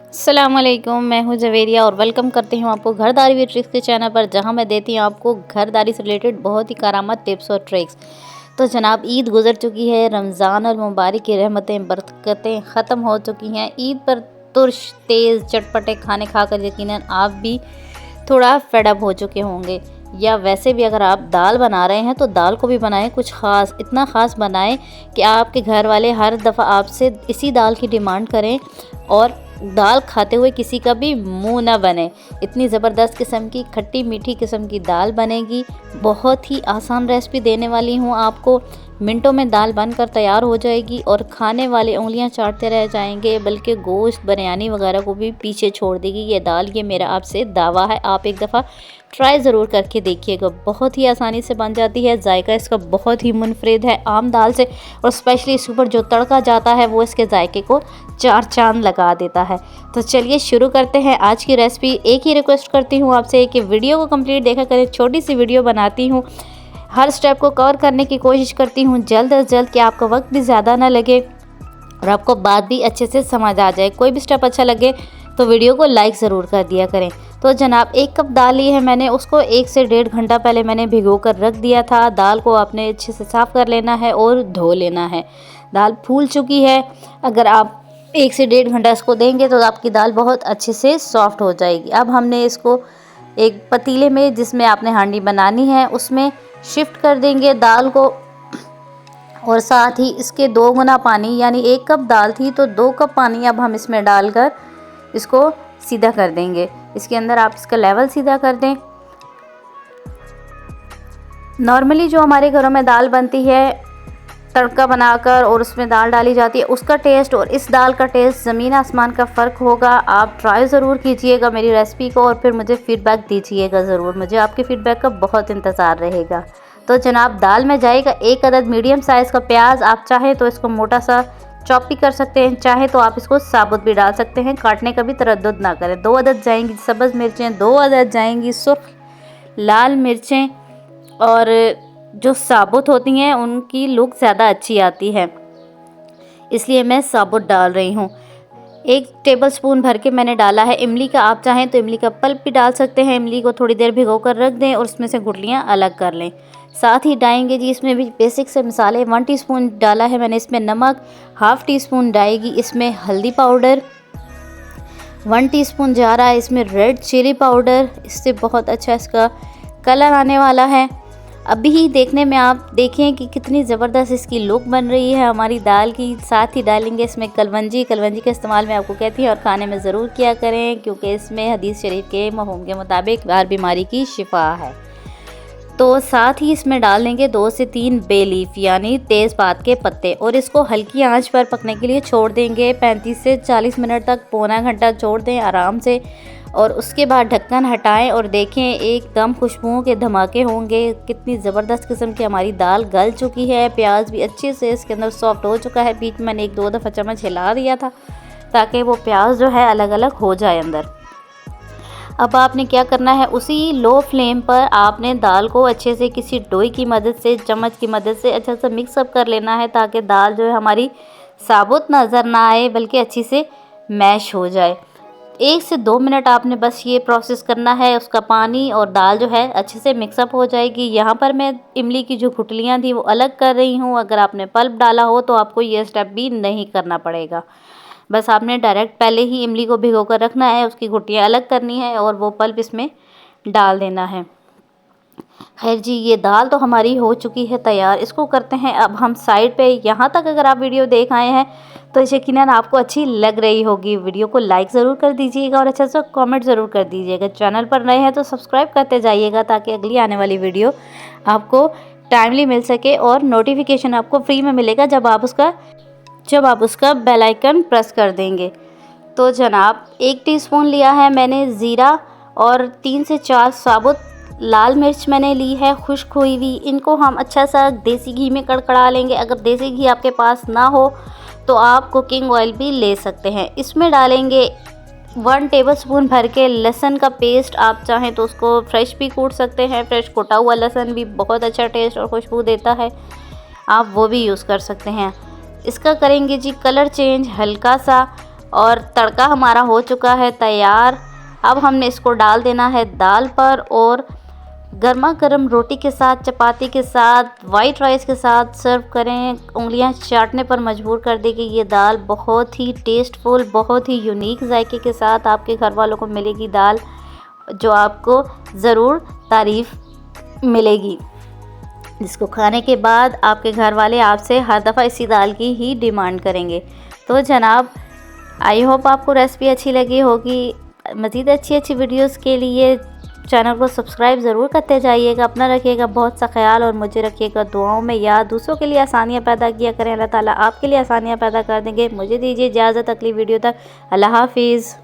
अस्सलामुअलैकुम, मैं हूं जवेरिया और वेलकम करती हूं आपको घरदारी विद ट्रिक्स के चैनल पर, जहां मैं देती हूं आपको घरदारी से रिलेटेड बहुत ही कारामत टिप्स और ट्रिक्स। तो जनाब, ईद गुजर चुकी है, रमज़ान और मुबारक की रहमतें बरकतें ख़त्म हो चुकी हैं। ईद पर तुर्श तेज़ चटपटे खाने खाकर यकीनन आप भी थोड़ा फेडअप हो चुके होंगे, या वैसे भी अगर आप दाल बना रहे हैं तो दाल को भी बनाएं कुछ ख़ास, इतना ख़ास बनाएं कि आपके घर वाले हर दफ़ा आपसे इसी दाल की डिमांड करें और दाल खाते हुए किसी का भी मुंह ना बने। इतनी ज़बरदस्त किस्म की खट्टी मीठी किस्म की दाल बनेगी। बहुत ही आसान रेसिपी देने वाली हूँ आपको। मिनटों में दाल बनकर तैयार हो जाएगी और खाने वाले उंगलियां चाटते रह जाएंगे, बल्कि गोश्त बिरयानी वगैरह को भी पीछे छोड़ देगी ये दाल। ये मेरा आपसे दावा है, आप एक दफ़ा ट्राई ज़रूर करके देखिएगा। बहुत ही आसानी से बन जाती है, जायका इसका बहुत ही मुनफरिद है आम दाल से, और स्पेशली इसके ऊपर जो तड़का जाता है वो इसके जायके को चार चांद लगा देता है। तो चलिए शुरू करते हैं आज की रेसिपी। एक ही रिक्वेस्ट करती हूँ आपसे कि वीडियो को कंप्लीट देखा करें। छोटी सी वीडियो बनाती हूँ, हर स्टेप को कवर करने की कोशिश करती हूँ जल्द अज जल्द, कि आपका वक्त भी ज़्यादा ना लगे और आपको बात भी अच्छे से समझ आ जाए। कोई भी स्टेप अच्छा लगे तो वीडियो को लाइक ज़रूर कर दिया करें। तो जनाब, 1 कप दाल ली है मैंने, उसको 1 से 1.5 घंटा पहले मैंने भिगो कर रख दिया था। दाल को आपने अच्छे से साफ़ कर लेना है और धो लेना है। दाल फूल चुकी है। अगर आप 1 से 1.5 घंटा इसको देंगे तो आपकी दाल बहुत अच्छे से सॉफ्ट हो जाएगी। अब हमने इसको एक पतीले में, जिसमें आपने हांडी बनानी है, उसमें शिफ्ट कर देंगे दाल को, और साथ ही इसके 2 गुना पानी, यानी 1 कप दाल थी तो 2 कप पानी अब हम इसमें डालकर इसको सीधा कर देंगे। इसके अंदर आप इसका लेवल सीधा कर दें। नॉर्मली जो हमारे घरों में दाल बनती है तड़का बनाकर और उसमें दाल डाली जाती है, उसका टेस्ट और इस दाल का टेस्ट ज़मीन आसमान का फ़र्क होगा। आप ट्राई ज़रूर कीजिएगा मेरी रेसिपी को और फिर मुझे फ़ीडबैक दीजिएगा ज़रूर। मुझे आपके फ़ीडबैक का बहुत इंतज़ार रहेगा। तो जनाब, दाल में जाएगा 1 अदद मीडियम साइज़ का प्याज। आप चाहें तो इसको मोटा सा चॉप भी कर सकते हैं, चाहे तो आप इसको साबुत भी डाल सकते हैं। काटने का भी तरद्दुद ना करें। 2 अदद जाएंगी सब्ज़ मिर्चें, 2 अदद जाएंगी सुर्ख लाल मिर्चें, और जो साबुत होती हैं उनकी लुक ज़्यादा अच्छी आती है, इसलिए मैं साबुत डाल रही हूँ। 1 टेबलस्पून भर के मैंने डाला है इमली का। आप चाहें तो इमली का पल्प भी डाल सकते हैं। इमली को थोड़ी देर भिगो कर रख दें और उसमें से गुठलियाँ अलग कर लें। साथ ही डालेंगे जी इसमें भी बेसिक से मसाले। 1 टीस्पून डाला है मैंने इसमें नमक, ½ टीस्पून डालेगी इसमें हल्दी पाउडर, 1 टीस्पून जा रहा है इसमें रेड चिली पाउडर। इससे बहुत अच्छा इसका कलर आने वाला है। अभी ही देखने में आप देखें कि कितनी ज़बरदस्त इसकी लुक बन रही है हमारी दाल की। साथ ही डालेंगे इसमें कलवंजी। कलवंजी का इस्तेमाल मैं आपको कहती हूँ और खाने में ज़रूर किया करें, क्योंकि इसमें हदीस शरीफ के मफ़हूम के मुताबिक हर बीमारी की शिफा है। तो साथ ही इसमें डाल देंगे 2 से 3 बे लीफ, यानी तेज़पात के पत्ते, और इसको हल्की आंच पर पकने के लिए छोड़ देंगे। 35 से 40 मिनट तक, पौना घंटा छोड़ दें आराम से, और उसके बाद ढक्कन हटाएं और देखें एकदम खुशबुओं के धमाके होंगे। कितनी ज़बरदस्त किस्म की हमारी दाल गल चुकी है। प्याज भी अच्छे से इसके अंदर सॉफ्ट हो चुका है। बीच में मैंने 1-2 दफ़ा चम्मच हिला दिया था ताकि वो प्याज जो है अलग अलग हो जाए अंदर। अब आपने क्या करना है, उसी लो फ्लेम पर आपने दाल को अच्छे से किसी डोई की मदद से, चम्मच की मदद से अच्छा सा मिक्सअप कर लेना है, ताकि दाल जो है हमारी साबुत नज़र ना आए बल्कि अच्छी से मैश हो जाए। 1 से 2 मिनट आपने बस ये प्रोसेस करना है। उसका पानी और दाल जो है अच्छे से मिक्सअप हो जाएगी। यहाँ पर मैं इमली की जो गुठलियाँ थी वो अलग कर रही हूँ। अगर आपने पल्प डाला हो तो आपको ये स्टेप भी नहीं करना पड़ेगा। बस आपने डायरेक्ट पहले ही इमली को भिगो कर रखना है, उसकी गुठलियाँ अलग करनी है और वो पल्प इसमें डाल देना है। खैर जी, ये दाल तो हमारी हो चुकी है तैयार। इसको करते हैं अब हम साइड पे। यहाँ तक अगर आप वीडियो देख आए हैं तो यकीनन आपको अच्छी लग रही होगी। वीडियो को लाइक ज़रूर कर दीजिएगा और अच्छा सा कमेंट ज़रूर कर दीजिएगा। चैनल पर नए हैं तो सब्सक्राइब करते जाइएगा, ताकि अगली आने वाली वीडियो आपको टाइमली मिल सके और नोटिफिकेशन आपको फ्री में मिलेगा जब आप उसका बेल आइकन प्रेस कर देंगे। तो जनाब, 1 टीस्पून लिया है मैंने ज़ीरा, और 3 से 4 साबुत लाल मिर्च मैंने ली है खुश्क हुई हुई। इनको हम अच्छा सा देसी घी में कड़कड़ा लेंगे। अगर देसी घी आपके पास ना हो तो आप कुकिंग ऑयल भी ले सकते हैं। इसमें डालेंगे 1 टेबलस्पून भर के लहसुन का पेस्ट। आप चाहें तो उसको फ्रेश भी कूट सकते हैं। फ्रेश कुटा हुआ लहसुन भी बहुत अच्छा टेस्ट और खुशबू देता है, आप वो भी यूज़ कर सकते हैं। इसका करेंगे जी कलर चेंज हल्का सा, और तड़का हमारा हो चुका है तैयार। अब हमने इसको डाल देना है दाल पर और गर्मा गर्म रोटी के साथ, चपाती के साथ, वाइट राइस के साथ सर्व करें। उंगलियां चाटने पर मजबूर कर देगी ये दाल। बहुत ही टेस्टफुल, बहुत ही यूनिक जायके के साथ आपके घर वालों को मिलेगी दाल, जो आपको ज़रूर तारीफ़ मिलेगी, जिसको खाने के बाद आपके घर वाले आपसे हर दफ़ा इसी दाल की ही डिमांड करेंगे। तो जनाब, आई होप आपको रेसिपी अच्छी लगी होगी। मज़ीद अच्छी वीडियोस के लिए चैनल को सब्सक्राइब ज़रूर करते जाइएगा। अपना रखिएगा बहुत सा ख्याल और मुझे रखिएगा दुआओं में याद। दूसरों के लिए आसानियाँ पैदा किया करें, अल्लाह ताला आपके लिए आसानियाँ पैदा कर देंगे। मुझे दीजिए इजाज़त अगली वीडियो तक। अल्लाह हाफिज़।